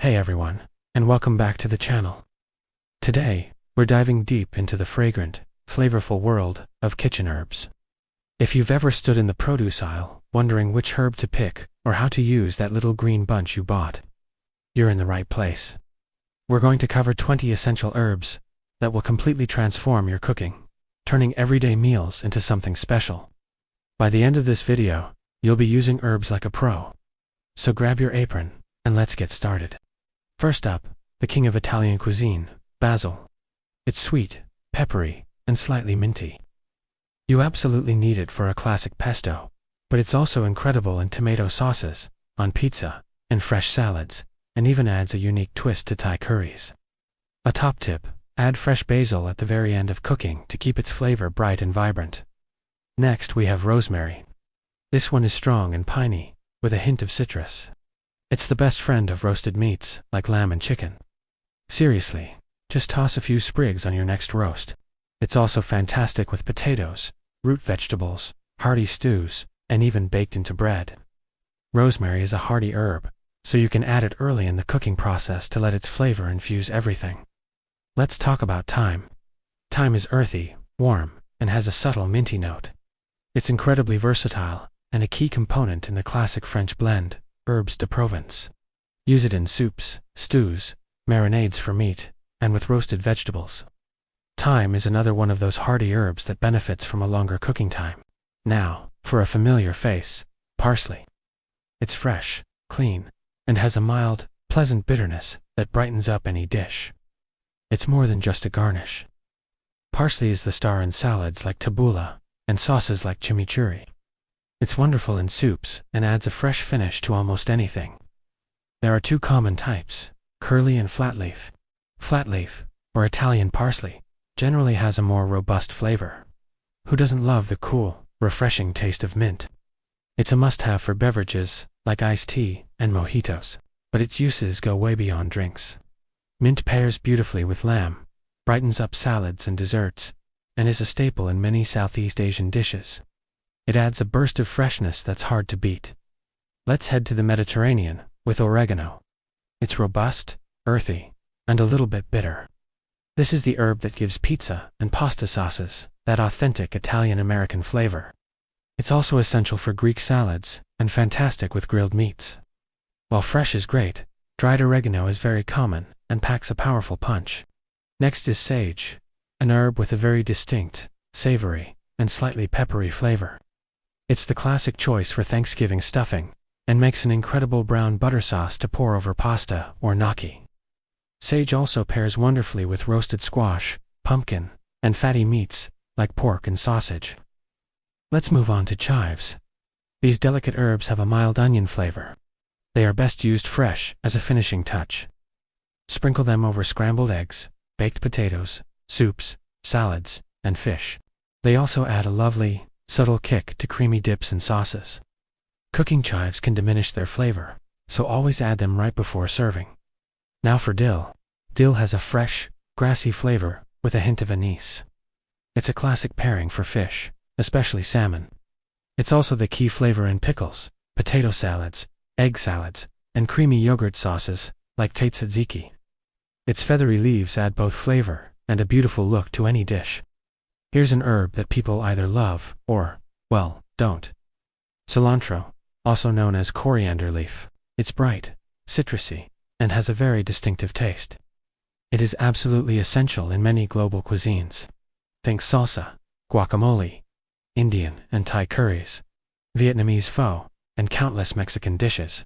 Hey everyone, and welcome back to the channel. Today, we're diving deep into the fragrant, flavorful world of kitchen herbs. If you've ever stood in the produce aisle, wondering which herb to pick or how to use that little green bunch you bought, you're in the right place. We're going to cover 20 essential herbs that will completely transform your cooking, turning everyday meals into something special. By the end of this video, you'll be using herbs like a pro. So grab your apron, and let's get started. First up, the king of Italian cuisine, basil. It's sweet, peppery, and slightly minty. You absolutely need it for a classic pesto, but it's also incredible in tomato sauces, on pizza, and fresh salads, and even adds a unique twist to Thai curries. A top tip, add fresh basil at the very end of cooking to keep its flavor bright and vibrant. Next we have rosemary. This one is strong and piney, with a hint of citrus. It's the best friend of roasted meats, like lamb and chicken. Seriously, just toss a few sprigs on your next roast. It's also fantastic with potatoes, root vegetables, hearty stews, and even baked into bread. Rosemary is a hearty herb, so you can add it early in the cooking process to let its flavor infuse everything. Let's talk about thyme. Thyme is earthy, warm, and has a subtle minty note. It's incredibly versatile, and a key component in the classic French blend, herbes de Provence. Use it in soups, stews, marinades for meat, and with roasted vegetables. Thyme is another one of those hearty herbs that benefits from a longer cooking time. Now, for a familiar face, parsley. It's fresh, clean, and has a mild, pleasant bitterness that brightens up any dish. It's more than just a garnish. Parsley is the star in salads like tabbouleh and sauces like chimichurri. It's wonderful in soups and adds a fresh finish to almost anything. There are two common types, curly and flatleaf. Flatleaf, or Italian parsley, generally has a more robust flavor. Who doesn't love the cool, refreshing taste of mint? It's a must-have for beverages like iced tea and mojitos, but its uses go way beyond drinks. Mint pairs beautifully with lamb, brightens up salads and desserts, and is a staple in many Southeast Asian dishes. It adds a burst of freshness that's hard to beat. Let's head to the Mediterranean with oregano. It's robust, earthy, and a little bit bitter. This is the herb that gives pizza and pasta sauces that authentic Italian-American flavor. It's also essential for Greek salads and fantastic with grilled meats. While fresh is great, dried oregano is very common and packs a powerful punch. Next is sage, an herb with a very distinct, savory, and slightly peppery flavor. It's the classic choice for Thanksgiving stuffing, and makes an incredible brown butter sauce to pour over pasta or gnocchi. Sage also pairs wonderfully with roasted squash, pumpkin, and fatty meats, like pork and sausage. Let's move on to chives. These delicate herbs have a mild onion flavor. They are best used fresh as a finishing touch. Sprinkle them over scrambled eggs, baked potatoes, soups, salads, and fish. They also add a lovely, subtle kick to creamy dips and sauces. Cooking chives can diminish their flavor, so always add them right before serving. Now for dill. Dill has a fresh, grassy flavor with a hint of anise. It's a classic pairing for fish, especially salmon. It's also the key flavor in pickles, potato salads, egg salads, and creamy yogurt sauces like tzatziki. Its feathery leaves add both flavor and a beautiful look to any dish. Here's an herb that people either love or, well, don't. Cilantro, also known as coriander leaf. It's bright, citrusy, and has a very distinctive taste. It is absolutely essential in many global cuisines. Think salsa, guacamole, Indian and Thai curries, Vietnamese pho, and countless Mexican dishes.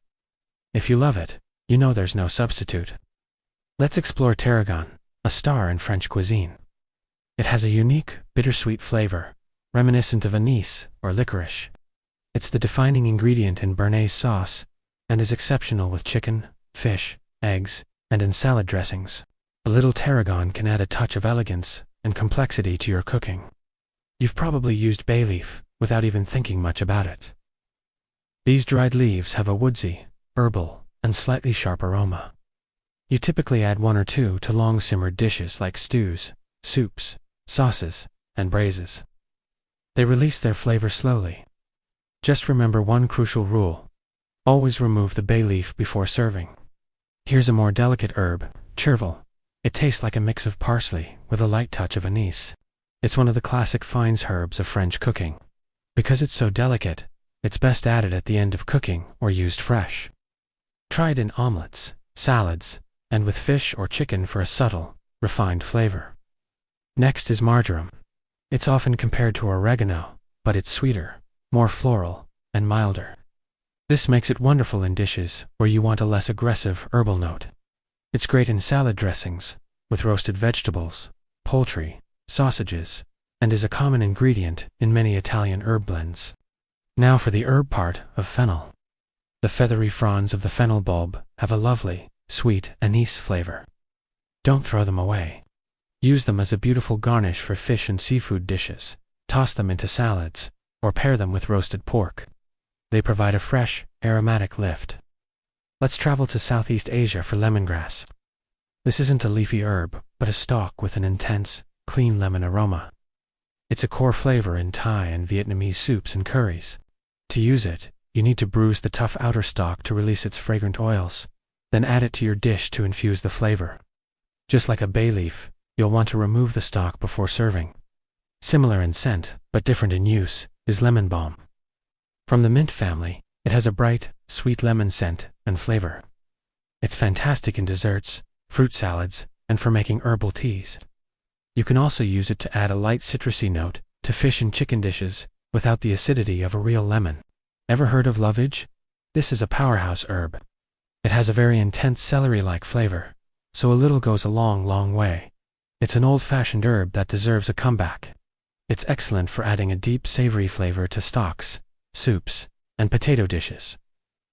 If you love it, you know there's no substitute. Let's explore tarragon, a star in French cuisine. It has a unique, bittersweet flavor, reminiscent of anise or licorice. It's the defining ingredient in béarnaise sauce, and is exceptional with chicken, fish, eggs, and in salad dressings. A little tarragon can add a touch of elegance and complexity to your cooking. You've probably used bay leaf without even thinking much about it. These dried leaves have a woodsy, herbal, and slightly sharp aroma. You typically add one or two to long-simmered dishes like stews, soups, sauces, and braises. They release their flavor slowly. Just remember one crucial rule. Always remove the bay leaf before serving. Here's a more delicate herb, chervil. It tastes like a mix of parsley with a light touch of anise. It's one of the classic fines herbs of French cooking. Because it's so delicate, it's best added at the end of cooking or used fresh. Try it in omelets, salads, and with fish or chicken for a subtle, refined flavor. Next is marjoram. It's often compared to oregano, but it's sweeter, more floral, and milder. This makes it wonderful in dishes where you want a less aggressive herbal note. It's great in salad dressings, with roasted vegetables, poultry, sausages, and is a common ingredient in many Italian herb blends. Now for the herb part of fennel. The feathery fronds of the fennel bulb have a lovely, sweet anise flavor. Don't throw them away. Use them as a beautiful garnish for fish and seafood dishes, toss them into salads, or pair them with roasted pork. They provide a fresh, aromatic lift. Let's travel to Southeast Asia for lemongrass. This isn't a leafy herb, but a stalk with an intense, clean lemon aroma. It's a core flavor in Thai and Vietnamese soups and curries. To use it, you need to bruise the tough outer stalk to release its fragrant oils, then add it to your dish to infuse the flavor. Just like a bay leaf, you'll want to remove the stalk before serving. Similar in scent, but different in use, is lemon balm. From the mint family, it has a bright, sweet lemon scent and flavor. It's fantastic in desserts, fruit salads, and for making herbal teas. You can also use it to add a light citrusy note to fish and chicken dishes without the acidity of a real lemon. Ever heard of lovage? This is a powerhouse herb. It has a very intense celery-like flavor, so a little goes a long, long way. It's an old-fashioned herb that deserves a comeback. It's excellent for adding a deep, savory flavor to stocks, soups, and potato dishes.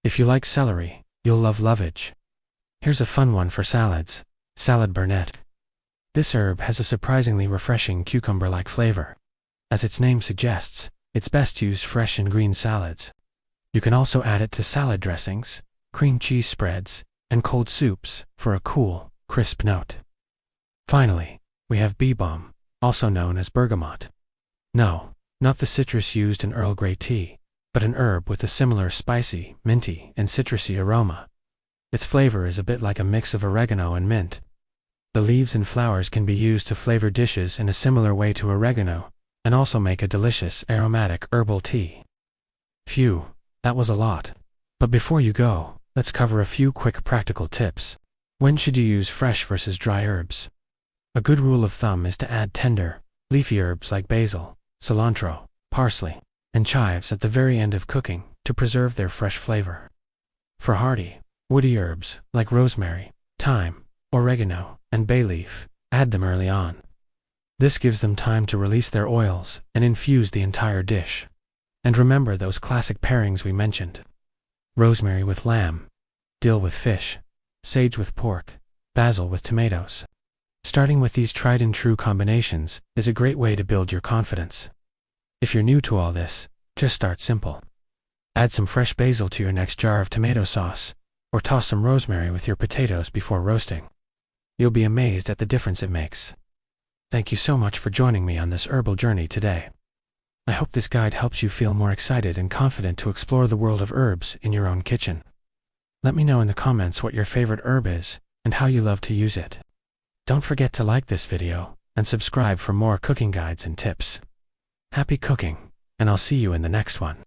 If you like celery, you'll love lovage. Here's a fun one for salads: salad burnet. This herb has a surprisingly refreshing cucumber-like flavor. As its name suggests, it's best used fresh in green salads. You can also add it to salad dressings, cream cheese spreads, and cold soups for a cool, crisp note. Finally, we have bee balm, also known as bergamot. No, not the citrus used in Earl Grey tea, but an herb with a similar spicy, minty, and citrusy aroma. Its flavor is a bit like a mix of oregano and mint. The leaves and flowers can be used to flavor dishes in a similar way to oregano, and also make a delicious aromatic herbal tea. Phew, that was a lot. But before you go, let's cover a few quick practical tips. When should you use fresh versus dry herbs? A good rule of thumb is to add tender, leafy herbs like basil, cilantro, parsley, and chives at the very end of cooking to preserve their fresh flavor. For hardy, woody herbs like rosemary, thyme, oregano, and bay leaf, add them early on. This gives them time to release their oils and infuse the entire dish. And remember those classic pairings we mentioned: rosemary with lamb, dill with fish, sage with pork, basil with tomatoes. Starting with these tried-and-true combinations is a great way to build your confidence. If you're new to all this, just start simple. Add some fresh basil to your next jar of tomato sauce, or toss some rosemary with your potatoes before roasting. You'll be amazed at the difference it makes. Thank you so much for joining me on this herbal journey today. I hope this guide helps you feel more excited and confident to explore the world of herbs in your own kitchen. Let me know in the comments what your favorite herb is and how you love to use it. Don't forget to like this video and subscribe for more cooking guides and tips. Happy cooking, and I'll see you in the next one.